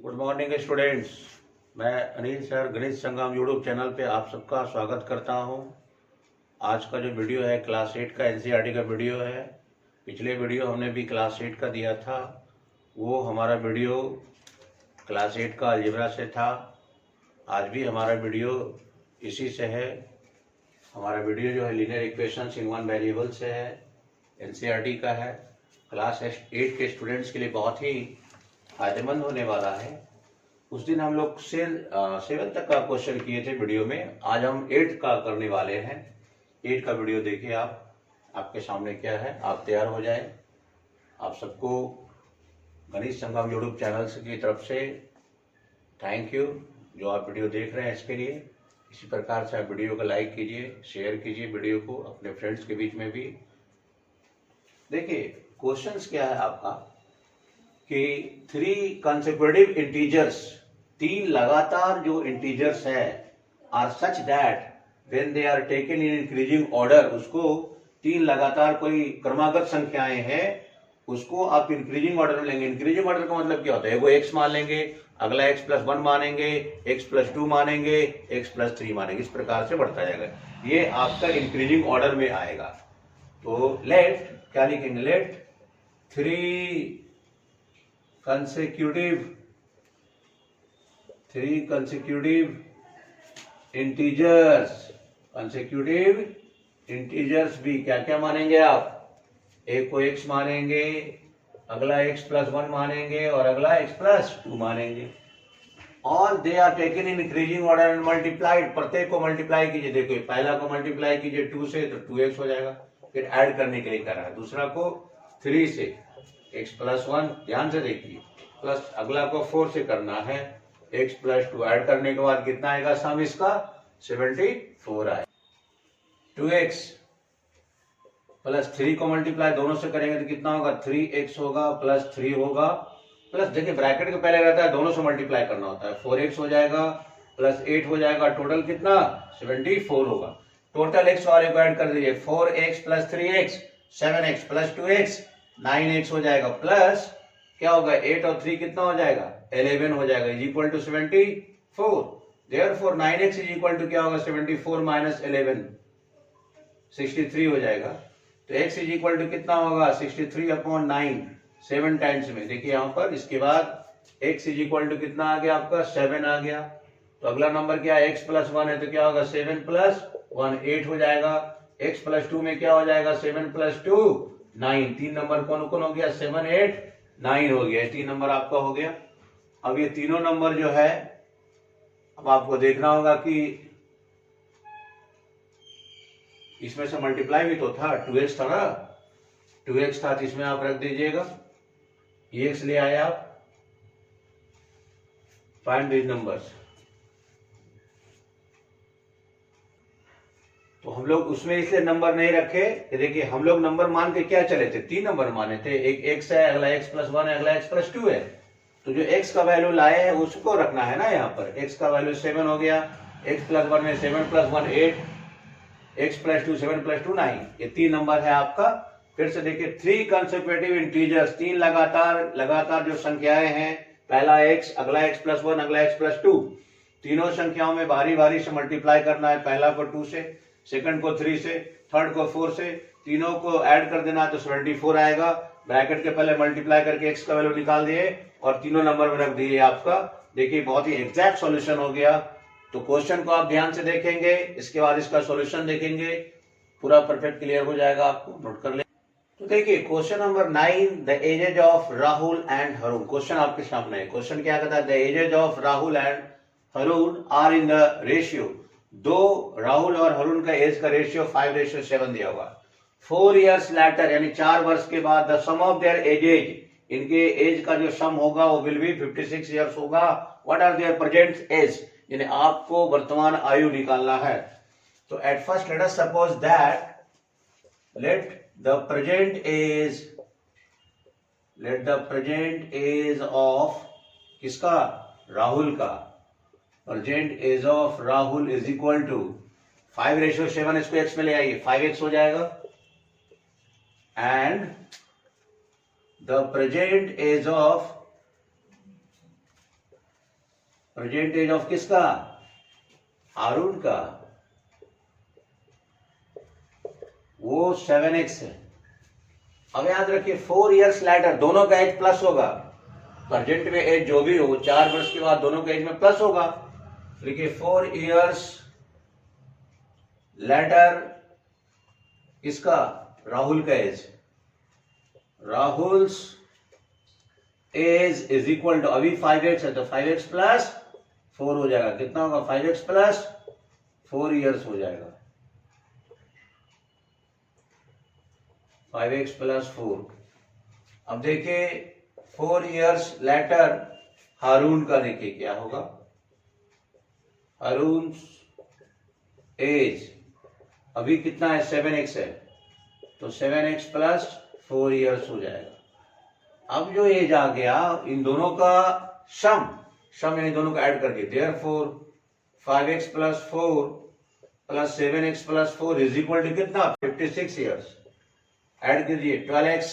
Good morning students. मैं Anil sir गणित संगम YouTube channel पे आप सबका स्वागत करता हूं। आज का जो वीडियो है क्लास 8 का एनसीईआरटी का वीडियो है। पिछले वीडियो हमने भी क्लास 8 का दिया था, वो हमारा वीडियो क्लास 8 का अलजेब्रा से था। आज भी हमारा वीडियो इसी से है। हमारा वीडियो जो है linear equations in one variable से है, एनसीईआरटी का है। क्लास 8 के स्टूडेंट्स के लिए बहुत ही फायदेमंद होने वाला है। उस दिन हम लोग 7 तक का क्वेश्चन किए थे वीडियो में, आज हम 8 का करने वाले हैं। 8 का वीडियो देखिए आप, आपके सामने क्या है, आप तैयार हो जाएं। आप सबको गणित संगम यूट्यूब चैनल की तरफ से थैंक यू, जो आप वीडियो देख रहे हैं इसके लिए। इसी प्रकार से आप वीडियो को लाइक कीजिए, शेयर कीजिए वीडियो को अपने फ्रेंड्स के बीच में भी। देखिए क्वेश्चंस क्या है आपका कि 3 कंसेक्यूटिव इंटीजर्स, 3 लगातार जो इंटीजर्स है, are such that when they are taken in increasing order, उसको 3 लगातार कोई क्रमागत संख्याएं हैं, उसको आप इंक्रीजिंग ऑर्डर में लेंगे। इंक्रीजिंग ऑर्डर का मतलब क्या होता है, वो x मान लेंगे, अगला x+1 मानेंगे, x+2 मानेंगे, x+3 मानेंगे, इस प्रकार से बढ़ता जाएगा। ये आपका इंक्रीजिंग ऑर्डर में आएगा। तो लेट क्या लिखेंगे, लेट 3 consecutive इंटीजर्स भी क्या क्या मानेंगे आप, एक को x मानेंगे, अगला x+1 मानेंगे और अगला x+2 मानेंगे। और they are taken in increasing order and multiplied, प्रत्येक को मल्टीप्लाई कीजिए। देखो पहला को मल्टीप्लाई कीजिए 2 से तो 2x हो जाएगा, फिर ऐड करने के लिए कर रहा है। दूसरा को 3 से x+1, ध्यान से देखिए, प्लस अगला को 4 से करना है, x+2 ऐड करने के बाद कितना आएगा, सम इसका 74 आएगा। 2x प्लस 3 को मल्टीप्लाई दोनों से करेंगे तो कितना होगा, 3x होगा प्लस 3 होगा, प्लस देखिए ब्रैकेट के पहले रहता है, दोनों से मल्टीप्लाई करना होता है, 4x हो जाएगा प्लस 8 हो जाएगा, टोटल कितना 74 होगा। टोटल x वाले को ऐड कर दीजिए, 4x plus 3x 7x plus 2x 9x हो जाएगा, प्लस क्या होगा 8 और 3 कितना हो जाएगा 11 हो जाएगा, is equal to 74। Therefore 9x is equal to क्या होगा, 74 माइनस 11 63 हो जाएगा। तो x इज इक्वल टू कितना होगा, 63/9, 7 टाइम्स में। देखिए यहां पर इसके बाद x इज इक्वल टू कितना आ गया आपका, 7 आ गया। तो अगला नंबर क्या है, x+1 है तो क्या होगा, 7+1 8 हो जाएगा। x+2 में क्या हो जाएगा, 7+2 9। 3 नंबर कौन कौन हो गया, 7 8 9 हो गया, 3 नंबर आपका हो गया। अब ये तीनों नंबर जो है, अब आपको देखना होगा कि इसमें से मल्टीप्लाई भी तो था, 2x था ना, 2x था तो इसमें आप रख दीजिएगा, ये x ले आए आप। Find these numbers. तो हम लोग उसमें इसलिए नंबर नहीं रखे कि देखिए हम लोग नंबर मान के क्या चले थे, 3 नंबर माने थे, एक x है, अगला x+1 है, अगला x+2 है। तो जो x का वैल्यू लाए हैं उसको रखना है ना, यहाँ पर x का वैल्यू 7 हो गया, x+1 में 7+1 8, x+2 7+2 9, ये 3 नंबर है आपका। फिर से देखिए 3 कंसेक्यूटिव इंटीजर्स, 3 लगातार जो संख्याएं हैं, पहला x, अगला x+1, अगला x+2, तीनों संख्याओं में बारी बारी से मल्टीप्लाई करना है। पहला को 2 से, सेकंड को 3 से, थर्ड को 4 से, तीनों को ऐड कर देना तो 74 आएगा। ब्रैकेट के पहले मल्टीप्लाई करके x का वैल्यू निकाल दिए और तीनों नंबर में रख दिए आपका। देखिए बहुत ही एग्जैक्ट सॉल्यूशन हो गया। तो क्वेश्चन को आप ध्यान से देखेंगे, इसके बाद इसका सॉल्यूशन देखेंगे, पूरा परफेक्ट क्लियर हो जाएगा, आपको नोट कर ले। तो देखिए question number 9, the ages of Rahul and Harun. Question आपके सामने है। क्वेश्चन क्या कहता है, the ages of Rahul and Harun are in the ratio. दो राहुल और हरुण का एज का रेशियो 5:7 दिया हुआ। 4 years later यानी 4 वर्ष के बाद, the sum of their ages, इनके एज का जो सम होगा वो विल बी 56 years होगा। What are their present age, यानी आपको वर्तमान आयु निकालना है। तो at first let us suppose that, let the present age of किसका, राहुल का, present age of Rahul is equal to 5:7, इसको x में ले आइए, 5x हो जाएगा, and the present age of present age of किसका? हारून का, वो 7x है। अब याद रखिए 4 इयर्स लेटर दोनों का एज प्लस होगा। प्रेजेंट में एज जो भी हो 4 वर्ष के बाद दोनों का एज में प्लस होगा। देखिए 4 इयर्स लेटर किसका? राहुल का age. Rahul's age is equal to, अभी 5x है तो 5x प्लस 4 हो जाएगा। कितना होगा? 5x प्लस 4 इयर्स हो जाएगा। 5x plus 4। अब देखिए 4 इयर्स लेटर हारून का देखिए क्या होगा। हारून एज अभी कितना है? 7x है तो 7x प्लस 4 इयर्स हो जाएगा। अब जो एज आ गया इन दोनों का सम यानी दोनों का ऐड करके, therefore 5x plus 4 plus 7x plus 4 is equal to कितना? 56 इयर्स। ऐड कीजिए 12x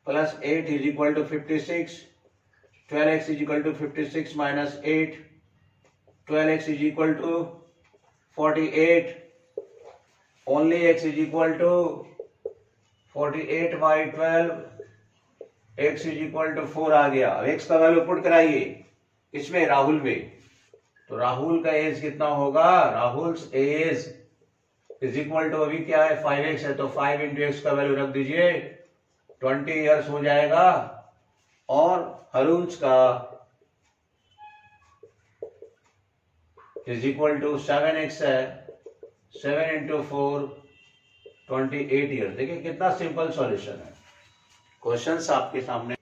plus 8 is equal to 56। 12x is equal to 56 minus 8, 12x is equal to 48। Only x is equal to 48 by 12, x is equal to 4 आ गया। अब x का value put कराइए इसमें, राहुल में, तो राहुल का एज कितना होगा? Rahul's age is equal to, अभी क्या है? 5x है तो 5 इंटू एक्स का वैल्यू रख दीजिए, 20 इयर्स हो जाएगा। और हारून्स का इज इक्वल टू 7x है, 7 इंटू 4 28 ईयर। देखिए कितना सिंपल सॉल्यूशन है। क्वेश्चंस आपके सामने।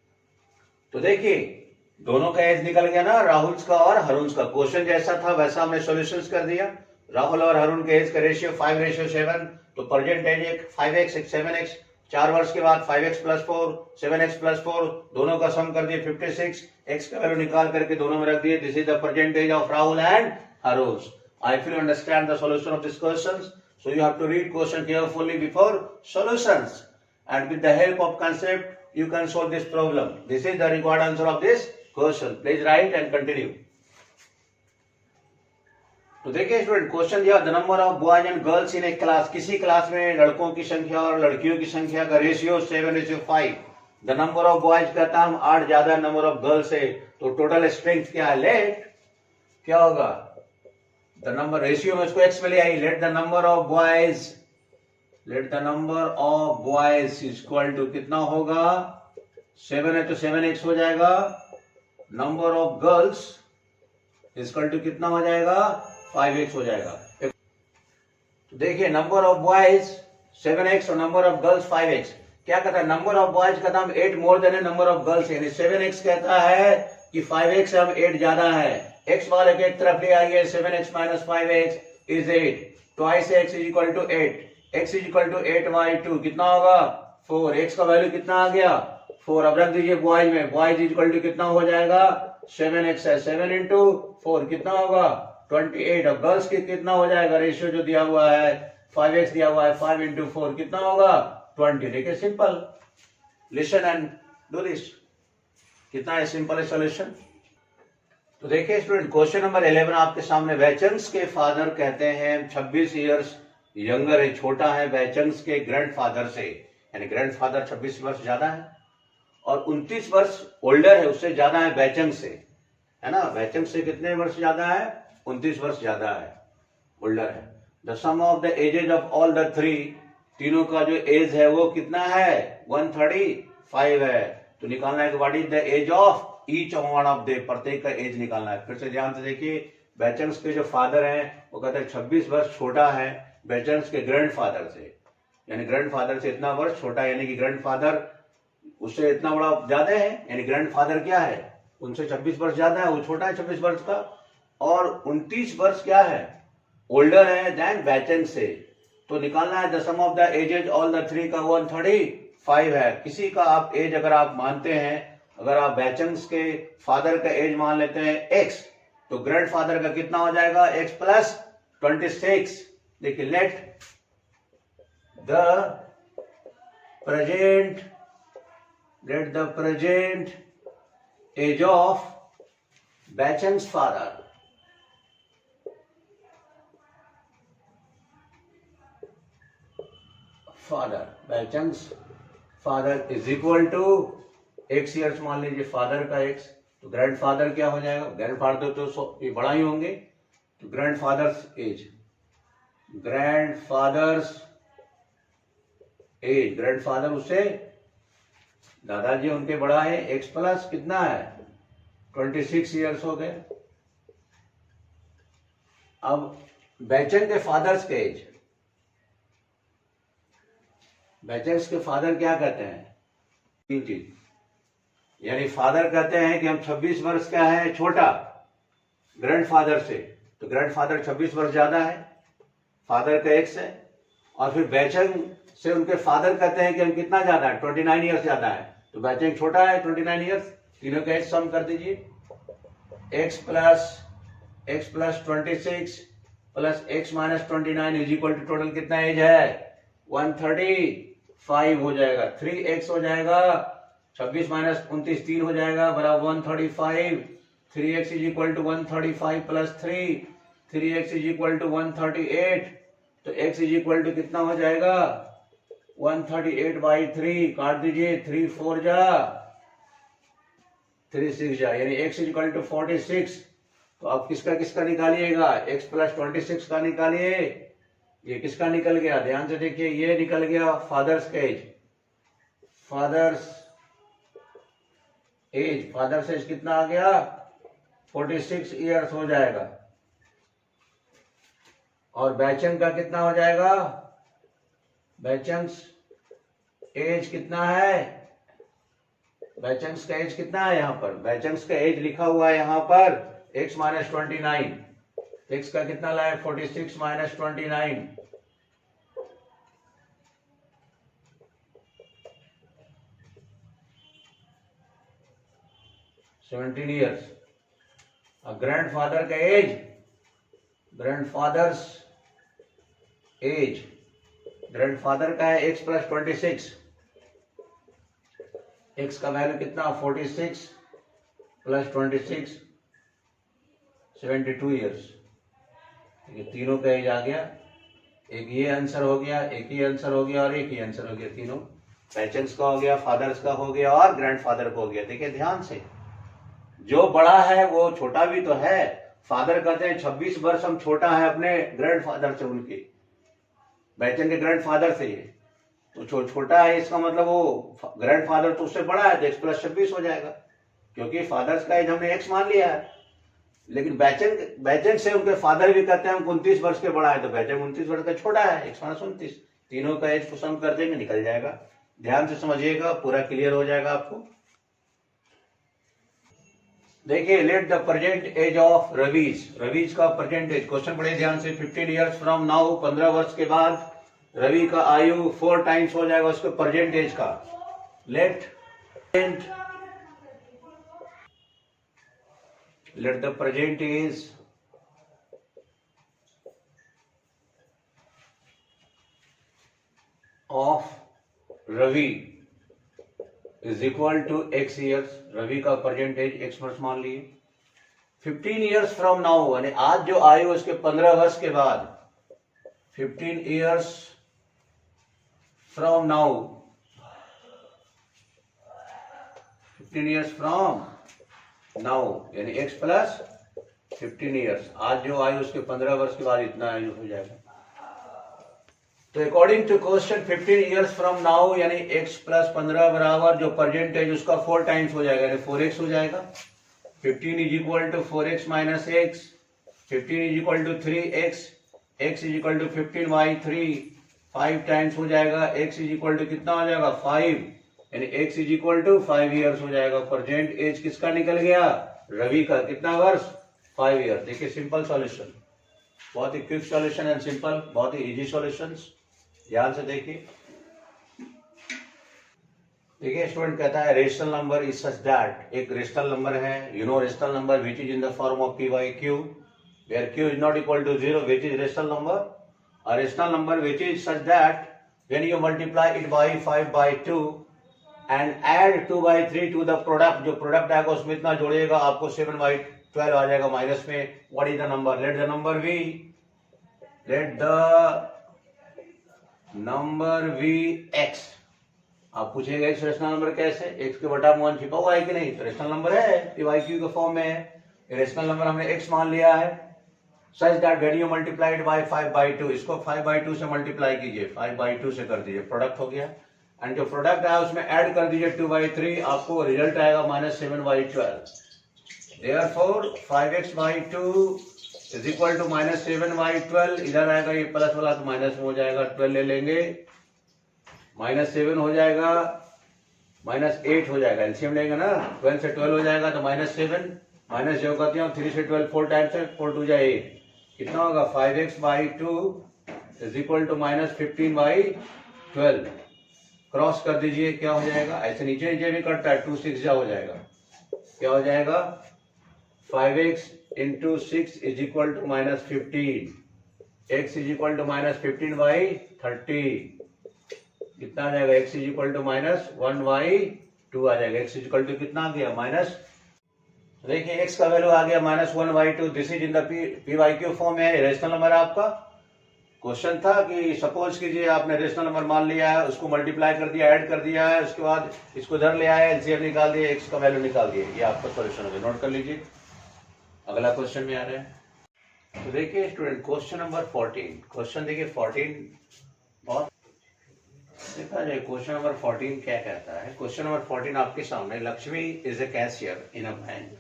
तो देखिए दोनों का एज निकल गया ना, राहुल्स का और हारून्स का। क्वेश्चन जैसा था वैसा हमने सॉल्यूशंस कर दिया। राहुल और हारून के एज का रेशियो 5:7, तो प्रेजेंट एज एक 5x एक 7x, 4 वर्ष के बाद 5x प्लस 4 7x प्लस 4 दोनों का सम कर दिए 56। x का वैल्यू निकाल करके दोनों में रख दिए। This is the present age of Rahul and Haroon. I feel you understand the solution of these questions. So you have to read question carefully before solutions. And with the help of concept, you can solve this problem. This is the required answer of this question. Please write and continue. तो देखिए student, question दिया the number of boys and girls in A class. किसी class में लड़कों की संख्या और लड़कियों की संख्या का ratio 7:5। The number of boys कहता हम 8 ज्यादा नंबर ऑफ गर्ल्स है, तो टोटल स्ट्रेंथ क्या है? लेट क्या होगा? द नंबर रेशियो में इसको x में ले आई। Let the number of boys equal to कितना होगा? 7 है तो 7x हो जाएगा। Number of girls equal to कितना हो जाएगा? 5x हो जाएगा। तो देखिए नंबर ऑफ बॉयज 7x और नंबर ऑफ गर्ल्स 5x। क्या कहता है? नंबर ऑफ बॉयज कहता हम 8 more than number of girls, यानी 7x कहता है कि 5x से हम 8 ज्यादा है। x वाले के एक तरफ ले आइए, 7x minus 5x is 8, twice x is equal to 8, x is equal to 8 by 2 कितना होगा? 4। x का वैल्यू कितना आ गया? 4। अब रख दीजिए बॉयज में, बॉयज इज इक्वल टू कितना हो जाएगा? 7x है, 7 इंटू 4 कितना होगा? 28। अब गर्ल्स की कितना हो जाएगा? रेशियो जो दिया हुआ है 5x दिया हुआ है, 5 इंटू 4 कितना होगा? 20। देखिए simple, listen and do this. कितना है सिंपल सॉल्यूशन। तो देखिए स्टूडेंट, क्वेश्चन नंबर 11 आपके सामने। वैचंस के फादर कहते हैं 26 इयर्स यंगर है, छोटा है वैचंस के ग्रैंडफादर से, यानी ग्रैंडफादर 26 वर्ष ज्यादा है और 29 वर्ष ओल्डर है, उससे ज्यादा है वैचंस से, है ना। वैचंस से कितने वर्ष ज्यादा है? 29 वर्ष ज्यादा है, ओल्डर है। The sum of the ages of all the three, तीनों का जो एज है वो कितना है? 135 है। तो निकालना है कि what is the age of each one of they, प्रत्येक का एज निकालना है। फिर से ध्यान से देखिए, वैचंस के जो फादर हैं वो कहते हैं 26 वर्ष छोटा है वैचंस के ग्रैंडफादर से, यानी ग्रैंडफादर से इतना वर्ष छोटा है, यानी कि ग्रैंडफादर उससे इतना बड़ा ज्यादा है, यानी ग्रैंडफादर क्या है? उनसे 26 वर्ष ज्यादा है, वो छोटा है 26 वर्ष का, और 29 वर्ष क्या है? ओल्डर है देन वैचंस से। तो निकालना है the sum of the ages all the three का 135 है। किसी का आप एज अगर आप मानते हैं, अगर आप वैचंस के फादर का एज मान लेते हैं x, तो ग्रैंडफादर का कितना हो जाएगा? x plus 26। देखिए let the present age of बैचेंग्स फादर, बैचेंग्स father is equal to X years, मान लीजिए फादर का एक्स, तो ग्रैंडफादर क्या हो जाएगा, ग्रैंडफादर तो ये बड़ा ही होंगे, तो ग्रैंडफादर्स एज, ग्रैंडफादर उससे दादाजी उनके बड़ा है, एक्स प्लस कितना है 26 ईयर्स हो गए। अब बैचेंग के फादर्स के एज, बैचेंग्स के फादर क्या कहते हैं, तीन चीज, यानी फादर कहते हैं कि हम 26 वर्ष का है छोटा ग्रैंडफादर से, तो ग्रैंडफादर 26 वर्ष ज्यादा है, फादर का एक्स है, और फिर बैचेंग से उनके फादर कहते हैं कि हम कितना ज्यादा है 29 ईयर्स ज्यादा है, तो बैचेंग छोटा है 29 ईयर्स, तीनों का एज सम कर दीजिए, x plus 26 plus x minus 29 is equal to total कितना एज है 135 हो जाएगा, 3x हो जाएगा, 26 माइनस 29 3 हो जाएगा बराबर 135, 3x is equal to 135 plus 3x is equal to 138, तो x इज इक्वल टू कितना हो जाएगा 138 बाई 3, काट दीजिए, 3 4 जा 3 6 जा, यानी x इज इक्वल टू 46, तो आप किसका किसका निकालिएगा, x प्लस 26 का निकालिए, ये किसका निकल गया, ध्यान से देखिए, ये निकल गया फादर्स का एज, फादर्स एज कितना आ गया 46 ईयर्स हो जाएगा, और बैचेंग का कितना हो जाएगा, बैचेंग्स एज कितना है, बैचेंग्स का एज कितना है, यहां पर बैचेंग्स का एज लिखा हुआ है यहां पर x माइनस 29, x का कितना लाए 46 माइनस 29, $17 ईयर्स। अब ग्रैंडफादर का एज, ग्रैंडफादर्स एज, ग्रैंडफादर का है x प्लस 26, x का वैल्यू कितना 46 प्लस 26 72 ईयर्स, ये तीनों का एज आ गया, एक ये आंसर हो गया, एक ही आंसर हो गया और एक ही आंसर हो गया, तीनों बैचेंग्स का हो गया, फादर्स का हो गया और ग्रैंडफादर का हो गया। देखिए ध्यान से, जो बड़ा है वो छोटा भी तो है, फादर कहते हैं 26 वर्ष हम छोटा है अपने ग्रैंडफादर से, उनके बैचेंग के ग्रैंडफादर से, ये तो छोटा है, इसका मतलब वो ग्रैंडफादर तो उससे बड़ा है, तो x प्लस 26 हो जाएगा, क्योंकि फादर्स का एज हमने x मान लिया है, लेकिन बैचेंग से उनके फादर भी कहते हैं हम 29 वर्ष के बड़ा है, तो बैचेंग 29 वर्ष का छोटा है, x माइनस 29, तीनों का एज को सम कर देंगे निकल जाएगा। ध्यान से समझिएगा, पूरा क्लियर हो जाएगा आपको। देखिए, let the present age of Ravi's का प्रेजेंट एज, क्वेश्चन पढ़े ध्यान से, 15 ईयर्स फ्रॉम नाउ, 15 वर्ष के बाद रवि का आयु 4 टाइम्स हो जाएगा उसके प्रेजेंट एज का। Let the present age of Ravi is equal to x years, Ravi का प्रेजेंट एज x वर्ष मान लिए। 15 ईयर्स फ्रॉम नाउ, यानी आज जो आयु उसके 15 वर्ष के बाद, 15 years from now, 15 years from now, यानी x प्लस 15 ईयर्स, आज जो आयु उसके 15 वर्ष के बाद इतना आयु हो जाएगा। तो according to question 15 years from now यानी x प्लस 15 बराबर जो प्रेजेंट एज उसका 4 टाइम्स हो जाएगा, यानी 4x हो जाएगा। 15 is equal to 4x minus x, 15 is equal to 3x, x is equal to 15 by 3, 5 times हो जाएगा, x इज इक्वल टू कितना हो जाएगा 5, यानी x is equal to 5 years हो जाएगा। प्रेजेंट एज किसका निकल गया, रवि का, कितना वर्ष 5 ईयर। देखिए सिंपल सॉल्यूशन, बहुत ही क्विक सॉल्यूशन एंड सिंपल, बहुत ही इजी सॉल्यूशंस, ध्यान से देखिए। देखिए स्टूडेंट कहता है rational number is such that, एक रेशनल नंबर है, you know rational number which is in the form of p by q, where q is not equal to 0, which is rational number. A rational number which is such that when you multiply it by 5 by 2 and add 2 by 3 to the product, जो product आएगा उसमें इतना जोड़िएगा आपको 7 by 12 आ जाएगा minus में. What is the number? Let the number be x. आप पूछेगा x rational number कैसे? एक्स के बटा में 1 छिपा हुआ है कि नहीं? तो रेशनल नंबर है, PYQ के फॉर्म में है. रेशनल नंबर हमने x मान लिया है. Such that when you multiplied by 5/2, इसको 5/2 से मल्टीप्लाई कीजिए, 5/2 से कर दीजिए, प्रोडक्ट हो गया. एंड जो प्रोडक्ट आया उसमें ऐड कर दीजिए 2/3, आपको रिजल्ट आएगा -7/12. Therefore 5x/2 is equal to -7/12. इधर आएगा ये प्लस वाला तो माइनस में हो जाएगा, 12 ले लेंगे, -7 हो जाएगा, -8 हो जाएगा. एलसीएम लेंगे ना, 12 से 12 हो जाएगा तो -7 माइनस जो करते हैं 3 से 12 4 टाइम्स है, 4 2 जाए 8. कितना होगा? 5x/2 is equal to -15/12. Cross कर दीजिए, क्या हो जाएगा? ऐसे नीचे नीचे भी कटता है, 2 6 जा हो जाएगा. क्या हो जाएगा? 5x into 6 is equal to -15. x is equal to -15/30. कितना आ जाएगा? x इज इक्वल टू -1/2 आ जाएगा. x इज इक्वल टू कितना आ गया? माइनस. देखिए x का वैल्यू आ गया -1/2. This is in the PYQ form है. रेशनल नंबर है आपका. क्वेश्चन था कि सपोज कीजिए आपने रेशनल नंबर मान लिया है, उसको मल्टीप्लाई कर दिया, ऐड कर दिया है, उसके बाद इसको इधर ले आया, एलसीएम निकाल दिया, x का वैल्यू निकाल दिया. ये आपका सॉल्यूशन होगा. नोट कर लीजिए. अगला क्वेश्चन में आ रहे हैं. तो देखिए स्टूडेंट, क्वेश्चन नंबर 14. क्वेश्चन देखिए 14 बहुत देखा जाए. क्वेश्चन नंबर 14 क्या कहता है? क्वेश्चन नंबर 14 आपके सामने. Lakshmi is a cashier in a bank.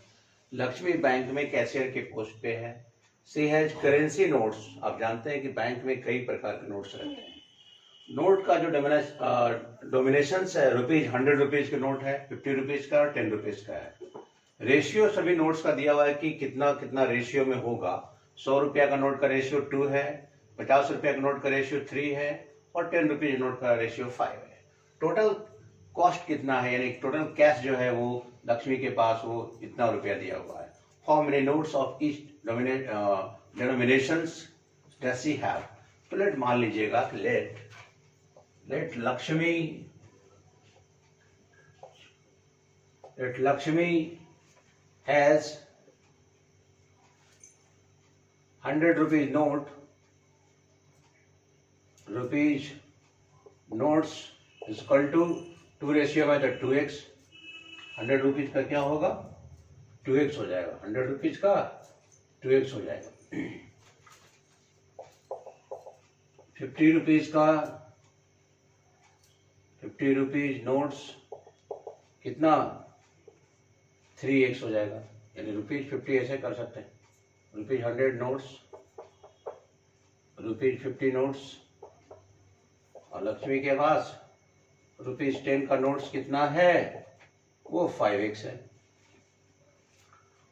Lakshmi bank में कैशियर के पोस्ट पे है. सी हैज करेंसी नोट्स. आप जानते हैं कि बैंक में कई प्रकार के नोट्स रहते हैं. नोट का जो डोमिनेशन है, ₹100 के नोट है, ₹50 का और ₹10 का है. रेशियो सभी नोट्स का दिया हुआ है कि कितना कितना रेशियो में होगा. 100 रुपया का नोट का रेशियो 2 है, 50 रुपया का नोट का रेशियो 3 है और ₹10 नोट का रेशियो 5 है. टोटल कॉस्ट कितना है, यानी टोटल कैश जो है वो लक्ष्मी के पास वो इतना रुपया दिया हुआ है. How many notes of each denominations does she have. तो लेट मान लीजिएगा कि let Lakshmi has 100 rupees notes is equal to 2 ratio में तो 2x. 100 रुपीज का क्या होगा? 2x हो जाएगा. 100 रुपीज का 2x हो जाएगा. 50 रुपीज का 50 रुपीज नोट्स कितना? 3x हो जाएगा. यानी ₹50 ऐसे कर सकते हैं. ₹100 नोट्स, ₹50 नोट्स, और लक्ष्मी के पास ₹10 का नोट्स कितना है? वो 5x है.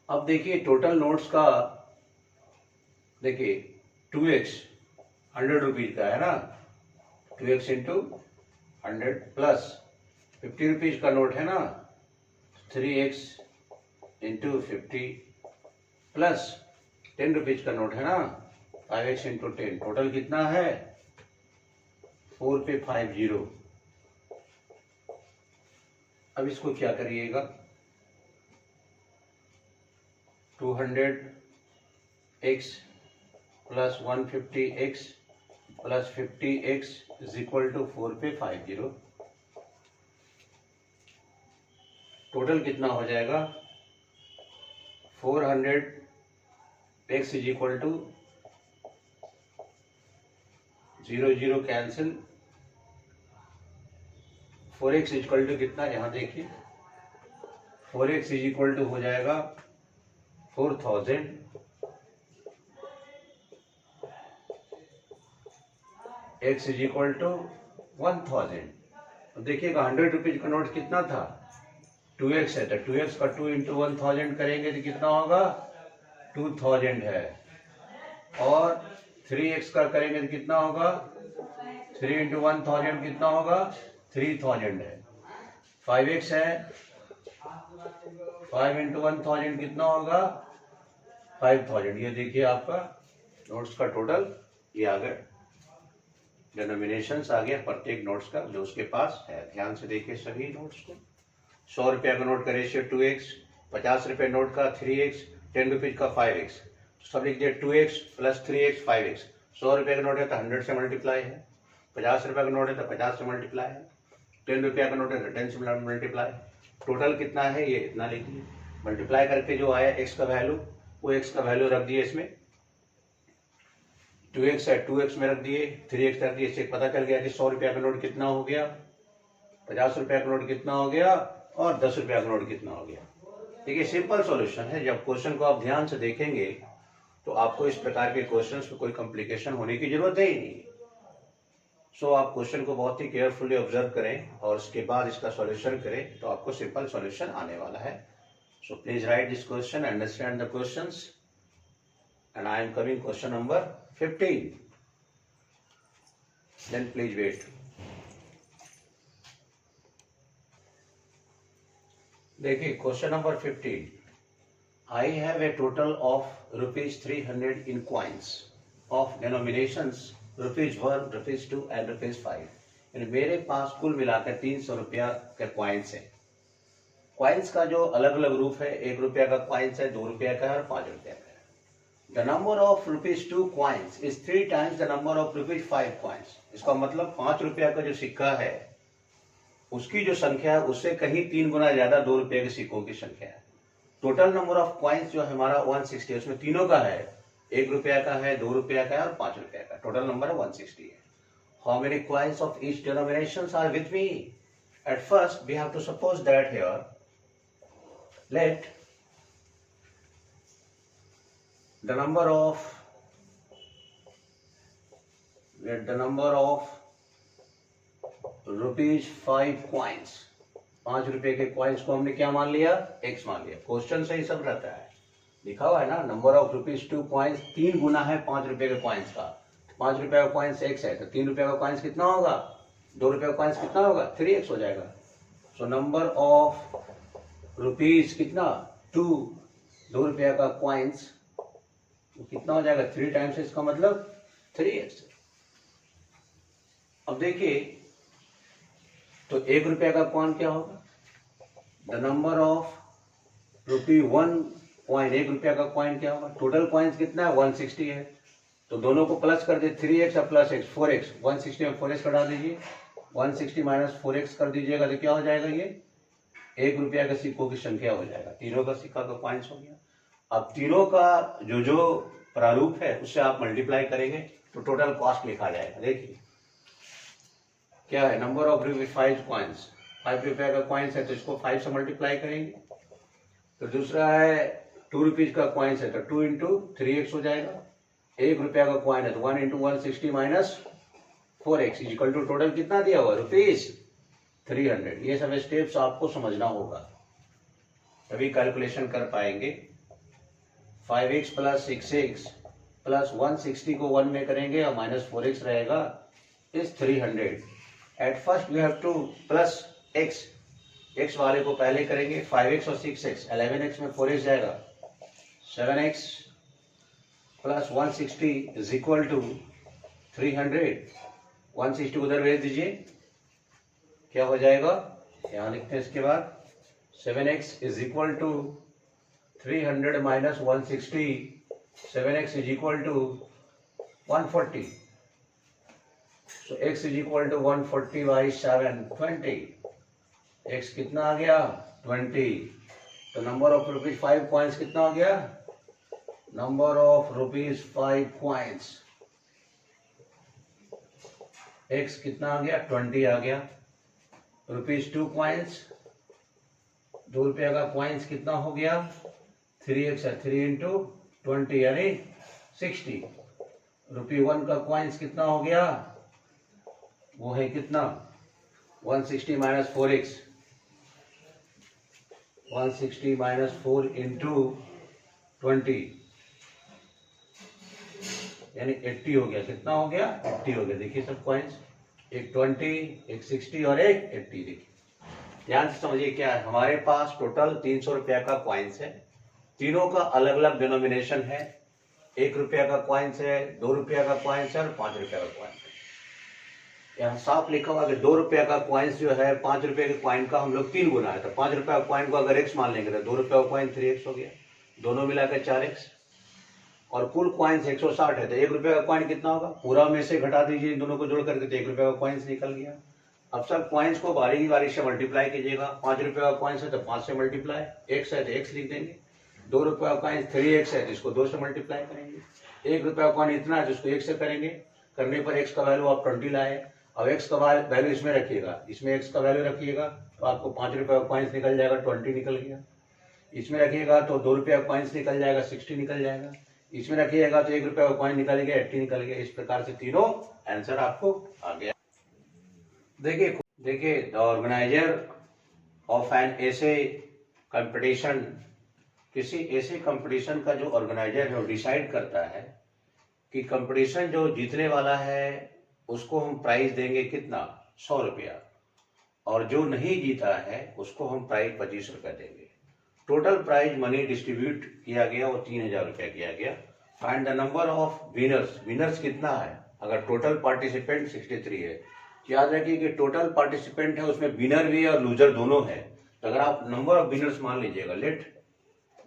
अब देखिए टोटल नोट्स का, देखिए 2x 100 रुपीज का है ना, 2x इंटू 100 प्लस 50 रुपीज का नोट है ना, 3x इंटू 50 प्लस 10 रुपीज का नोट है ना, 5x इंटू 10. टोटल कितना है? 4 पे 5 0. अब इसको क्या करिएगा? 200x plus 150x plus 50x is equal to 4 पे 5 0. टोटल कितना हो जाएगा? 400x is equal to 0 0 cancel. 4x is equal to कितना? यहां देखिए 4x इज इक्वल टू हो जाएगा 4000. x is equal to 1000. अब देखिएगा 100 रुपीज का नोट कितना था? 2x है, तो 2x का 2 इंटू 1000 करेंगे तो कितना होगा? 2000 है. और 3x का करेंगे तो कितना होगा? 3 इंटू 1000 कितना होगा? 3000 है. 5x है, 5 इंटू 1000 कितना होगा? 5000. ये देखिए आपका नोट्स का टोटल ये आ गया. डिनोमिनेशंस आ गया प्रत्येक नोट्स का जो उसके पास है. ध्यान से देखिए सभी नोट्स को. 100 रुपया का नोट का रेशियो 2x, 50 रुपये नोट का 3x, 10 रुपीज का 5x, सब लिख दिया 2x प्लस 3x 5x। 100 रुपये का नोट है तो 100 से मल्टीप्लाई है, 50 रुपये का नोट है तो 50 से मल्टीप्लाई है, 10 रुपये का नोट है तो 10 से मल्टीप्लाई। टोटल कितना है ये इतना लिखिए, मल्टीप्लाई करके जो आया x का वैल्यू वो x का वैल्यू रख दिए इसमें, 2x है 2x में रख दिए, 3x रख दिए। इससे पता चल गया कि 100 रुपये का नोट कितना हो गया, 50 रुपये का नोट कितना हो गया और 10 रुपये का नोट कितना हो गया। देखिए सिंपल सॉल्यूशन है। जब क्वेश्चन को आप ध्यान से देखेंगे तो आपको इस प्रकार के क्वेश्चंस में कोई कॉम्प्लिकेशन होने की जरूरत है ही नहीं। सो आप क्वेश्चन को बहुत ही केयरफुली ऑब्जर्व करें और उसके बाद इसका सॉल्यूशन करें तो आपको सिंपल सॉल्यूशन आने वाला है। So please write this question, understand the questions, and I am coming question number 15, then please wait. देखिए question number 15, I have a total of ₹300 in coins of denominations ₹1, ₹2 and ₹5। यानी मेरे पास कुल मिलाकर 300 रुपया के क्वाइंस है। क्वाइंस का जो अलग अलग रूप है, 1 रुपया का क्वाइंस है, 2 रुपया का है और 5 रुपया का है। The number of ₹2 coins is 3 times the number of ₹5 coins. इसका मतलब 5 रुपया का जो सिक्का है उसकी जो संख्या है उससे कहीं 3 गुना ज्यादा 2 रुपये के सिक्कों की संख्या है। टोटल नंबर ऑफ क्वाइंस जो हमारा 160 है, उसमें तीनों का है, 1 रुपया का है, 2 रुपया का है और 5 रुपया का। टोटल नंबर 160 है। How many coins of each denominations are with me? At first we have to suppose that here let the number of ₹5 coins, 5 रुपए के क्वाइंस को हमने क्या मान लिया, x मान लिया। क्वेश्चन से ही सब रहता है, लिखा हुआ है ना, नंबर ऑफ ₹2 क्वाइंस 3 गुना है 5 रुपए के क्वाइंस का। 5 रुपए का क्वाइंस x है तो 3 रुपए का क्वाइंस कितना होगा, 2 रुपए का क्वाइंस कितना होगा, 3x हो जाएगा। सो नंबर ऑफ रुपीज कितना 2 रुपया का क्वाइंस कितना हो जाएगा, 3 टाइम्स, इसका मतलब 3x। अब देखिए तो 1 रुपया का कॉइन क्या होगा, द नंबर ऑफ ₹1 कॉइन, 1 रुपया का कॉइन क्या होगा, टोटल कॉइन्स कितना है 160 है, तो दोनों को प्लस कर दे, 3x और प्लस x 4x, 160 में 4x कटा दीजिए, 160 माइनस 4x कर दीजिएगा तो क्या हो जाएगा, ये 1 रुपया के सिक्कों की संख्या हो जाएगा। तीनों का सिक्का का कॉइन्स हो गया। अब तीनों का जो प्रारूप है उससे आप मल्टीप्लाई करेंगे तो टोटल कॉस्ट लिखा जाएगा। देखिए क्या है, नंबर ऑफ ₹5 क्वाइंस, 5 रुपया का क्वाइंस है तो इसको 5 से मल्टीप्लाई करेंगे। तो दूसरा है 2 रुपीज का क्वाइंस है तो 2 इंटू 3x हो जाएगा। 1 रुपया का क्वाइन है तो 1 into 160 minus 4x equal to total कितना दिया हुआ, ₹300। ये सब स्टेप्स आपको समझना होगा तभी कैलकुलेशन कर पाएंगे। 5x प्लस 6x प्लस 160 को 1 में करेंगे और माइनस 4x रहेगा is 300। At first we have to plus x वाले को पहले करेंगे, 5x और 6x, 11x में 4x जाएगा, 7x plus 160 is equal to 300। 160 उधर भेज दीजिए, क्या हो जाएगा, यहाँ लिखते हैं इसके बाद 7x is equal to 300 minus 160, 7x is equal to 140। So x is equal to 140 by 7, 20. x कितना आ गया, 20। तो नंबर ऑफ ₹5 कॉइन्स कितना हो गया, नंबर ऑफ ₹5 कॉइन्स, x कितना आ गया, 20 आ गया। ₹2 कॉइन्स, 2 रुपया का कॉइन्स कितना हो गया, 3x है, 3 इंटू 20 यानी 60। ₹1 का कॉइन्स कितना हो गया, वो है कितना, 160 माइनस 4x, 160 माइनस 4 इंटू 20 यानी 80 हो गया। कितना हो गया, 80 हो गया। देखिए सब कॉइन्स, एक 20, एक 60 और एक 80। देखिए ध्यान से समझिए क्या है, हमारे पास टोटल 300 रुपया का कॉइन्स है, तीनों का अलग अलग डिनोमिनेशन है। 1 रुपया का कॉइन्स है, 2 रुपया का कॉइन्स है और 5 रुपया का कॉइन्स है। यहाँ साफ लिखा हुआ कि 2 रुपया का कॉइन्स जो है 5 रुपये के कॉइन का हम लोग 3 गुना है, तो 5 रुपया का कॉइन को अगर x मान लेंगे तो 2 रुपया का कॉइन 3x हो गया। दोनों मिलाकर 4x, और कुल कॉइन्स 160 है, तो 1 रुपये का कॉइन कितना होगा, पूरा में से घटा दीजिए इन दोनों को जोड़ करके, तो 1 रुपये का कॉइन्स निकल गया। अब सब कॉइन्स को बारी बारी से मल्टीप्लाई कीजिएगा। 5 रुपये का कॉइन्स है तो 5 से मल्टीप्लाई, x है तो x लिख देंगे। 2 रुपये का कॉइन 3x है तो इसको 2 से मल्टीप्लाई करेंगे। 1 रुपये का कॉइन इतना है तो इसको 1 से करेंगे, करने पर x का वैल्यू आप 20 लाए। अब x का वैल्यू इसमें रखिएगा, इसमें x का वैल्यू रखिएगा तो आपको 5 रुपये का कॉइन्स निकल जाएगा, 20 निकल गया। इसमें रखिएगा तो 2 रुपये का कॉइन्स निकल जाएगा, 60 निकल जाएगा। इसमें रखिएगा तो 1 रुपये का कॉइन निकल गया, 80 निकल गया। इस प्रकार से तीनों आंसर आपको आ गया। देखिए द ऑर्गेनाइजर ऑफ एन ऐसे कंपटीशन, किसी ऐसे कंपटीशन का जो ऑर्गेनाइजर है वो डिसाइड करता है कि कंपटीशन जो जीतने वाला है उसको हम प्राइज देंगे कितना, 100 रुपया, और जो नहीं जीता है उसको हम प्राइज 25 रुपया देंगे। टोटल प्राइज मनी डिस्ट्रीब्यूट किया गया वो 3000 रुपया किया गया। Find the number of winners, winners कितना है, अगर टोटल पार्टिसिपेंट 63 है, याद रखिए कि टोटल पार्टिसिपेंट है उसमें विनर भी है और लूजर दोनों है। तो अगर आप नंबर ऑफ विनर्स मान लीजिएगा, let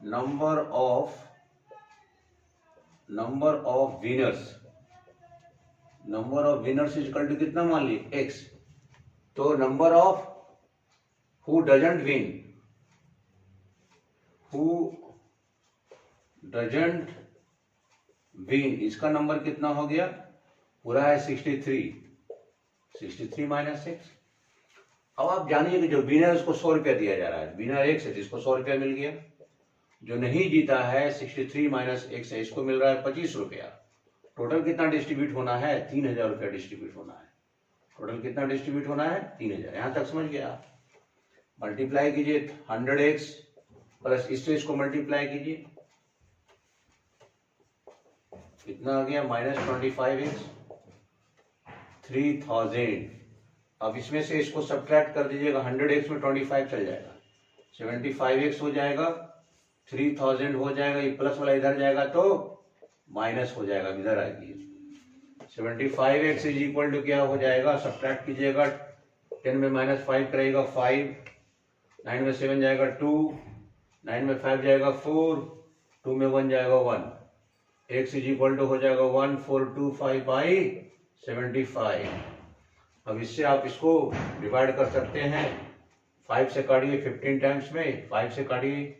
number of winners is equal to कितना मान लीजिए x, तो number of who doesn't win इसका नंबर कितना हो गया, पूरा है 63 माइनस 6। अब आप जानिए कि जो विनर उसको 100 रुपया दिया जा रहा है, विनर x है जिसको 100 रुपया मिल गया। जो नहीं जीता है 63 माइनस x है, इसको मिल रहा है 25 रुपया। टोटल कितना डिस्ट्रीब्यूट होना है, 3000 रुपया डिस्ट्रीब्यूट होना है। टोटल कितना डिस्ट्रीब्यूट होना है, 3000। यहां तक समझ गया। मल्टीप्लाई कीजिए 100x प्लस इससे इसको मल्टीप्लाई कीजिए, कितना आ गया, माइनस 25x, 3000। अब इसमें से इसको सब्ट्रैक्ट कर दीजिएगा, 100x में 25 चल जाएगा, 75x हो जाएगा, 3000 हो जाएगा, ये प्लस वाला इधर जाएगा तो माइनस हो जाएगा, इधर आएगी। 75x इज इक्वल टू क्या हो जाएगा, सब्ट्रैक्ट कीजिएगा, 10 में माइनस 5 करेगा 5, 9 में 7 जाएगा 2, 9 में 5 जाएगा 4, 2 में 1 जाएगा 1, x इज इक्वल टू हो जाएगा 1425 बाई 75। अब इससे आप इसको डिवाइड कर सकते हैं, 5 से काटिए 15 टाइम्स में, 5 से काटिए,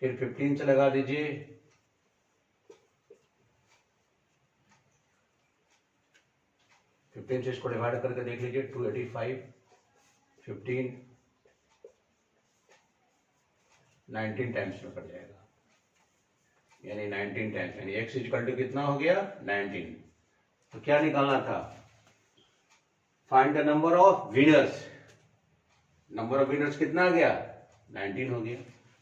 फिर 15 से लगा दीजिए, से इसको डिवाइड करके देख लीजिए, 285, 15, 19 टाइम्स में कट जाएगा, यानी 19 टाइम्स, यानी x इक्वल टू कितना हो गया, 19। तो क्या निकालना था, find the number of winners. Number of winners कितना आ गया, 19 हो गया।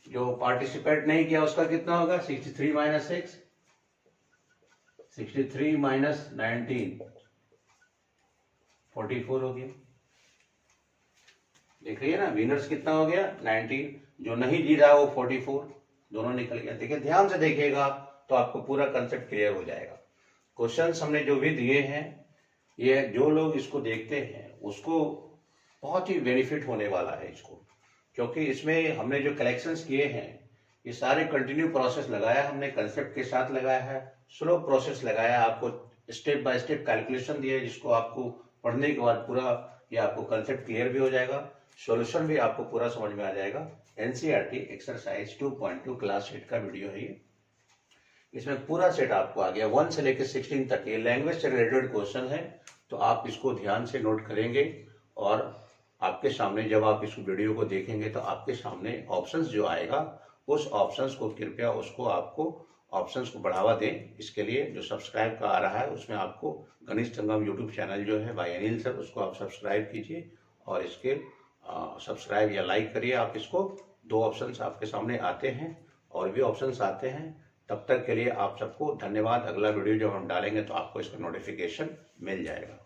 जो पार्टिसिपेट नहीं किया उसका कितना होगा, 63 माइनस 6, 63 माइनस 19, 44 हो गया। देख रही है ना, विनर्स कितना हो गया, 19, जो नहीं जीता वो 44, दोनों निकल गया। देखिए ध्यान से देखिएगा तो आपको पूरा कंसेप्ट क्लियर हो जाएगा। क्वेश्चंस हमने जो भी दिए हैं, ये जो लोग इसको देखते हैं उसको बहुत ही बेनिफिट होने वाला है इसको, क्योंकि इसमें हमने जो कलेक्शंस किए हैं ये सारे कंटिन्यू प्रोसेस लगाया, हमने कंसेप्ट के साथ लगाया है, स्लो प्रोसेस लगाया, आपको स्टेप बाय स्टेप कैलकुलेशन दिया है, जिसको आपको पढ़ने के बाद पूरा ये आपको कंसेप्ट क्लियर भी हो जाएगा, सॉल्यूशन भी आपको पूरा समझ में आ जाएगा। एनसीईआरटी एक्सरसाइज 2.2 क्लास 8 का वीडियो है ये। इसमें पूरा सेट आपको आ गया 1 से लेकर 16 तक। ये लैंग्वेज से रिलेटेड क्वेश्चन है, तो आप इसको ध्यान से नोट करेंगे और आपके सामने जब आप इस वीडियो को देखेंगे तो आपके सामने ऑप्शंस जो आएगा, उस ऑप्शंस को कृपया उसको आपको ऑप्शंस को बढ़ावा दें। इसके लिए जो सब्सक्राइब का आ रहा है उसमें आपको गणित संगम यूट्यूब चैनल जो है बाय अनिल सर, उसको आप सब्सक्राइब कीजिए और इसके सब्सक्राइब या लाइक करिए। आप इसको 2 ऑप्शंस आपके सामने आते हैं और भी ऑप्शंस आते हैं। तब तक के लिए आप सबको धन्यवाद। अगला वीडियो जब हम डालेंगे तो आपको इसका नोटिफिकेशन मिल जाएगा।